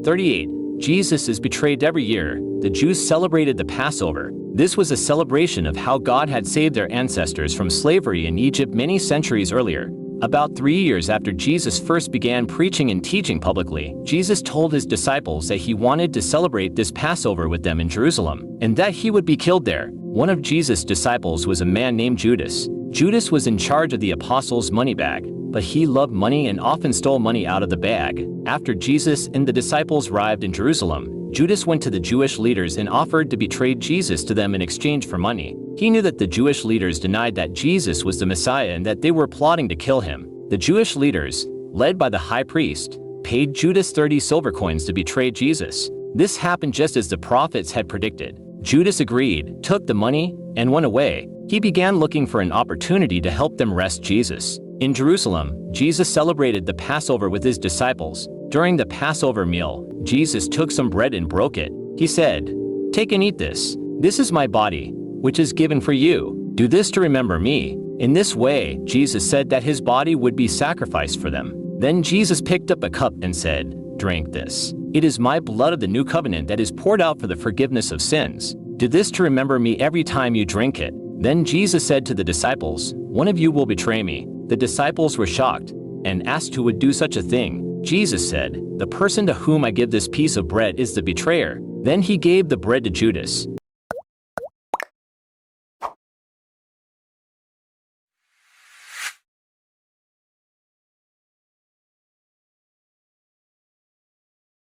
38. Jesus is betrayed every year. The Jews celebrated the Passover. This was a celebration of how God had saved their ancestors from slavery in Egypt many centuries earlier. About 3 years after Jesus first began preaching and teaching publicly, Jesus told his disciples that he wanted to celebrate this Passover with them in Jerusalem, and that he would be killed there. One of Jesus' disciples was a man named Judas. Judas was in charge of the apostles' money bag, but he loved money and often stole money out of the bag. After Jesus and the disciples arrived in Jerusalem, Judas went to the Jewish leaders and offered to betray Jesus to them in exchange for money. He knew that the Jewish leaders denied that Jesus was the Messiah and that they were plotting to kill him. The Jewish leaders, led by the high priest, paid Judas 30 silver coins to betray Jesus. This happened just as the prophets had predicted. Judas agreed, took the money, and went away. He began looking for an opportunity to help them arrest Jesus. In Jerusalem, Jesus celebrated the Passover with his disciples. During the Passover meal, Jesus took some bread and broke it. He said, "Take and eat this. This is my body, which is given for you. Do this to remember me." In this way, Jesus said that his body would be sacrificed for them. Then Jesus picked up a cup and said, "Drink this. It is my blood of the new covenant that is poured out for the forgiveness of sins. Do this to remember me every time you drink it." Then Jesus said to the disciples, "One of you will betray me." The disciples were shocked and asked who would do such a thing. Jesus said, "The person to whom I give this piece of bread is the betrayer." Then he gave the bread to Judas.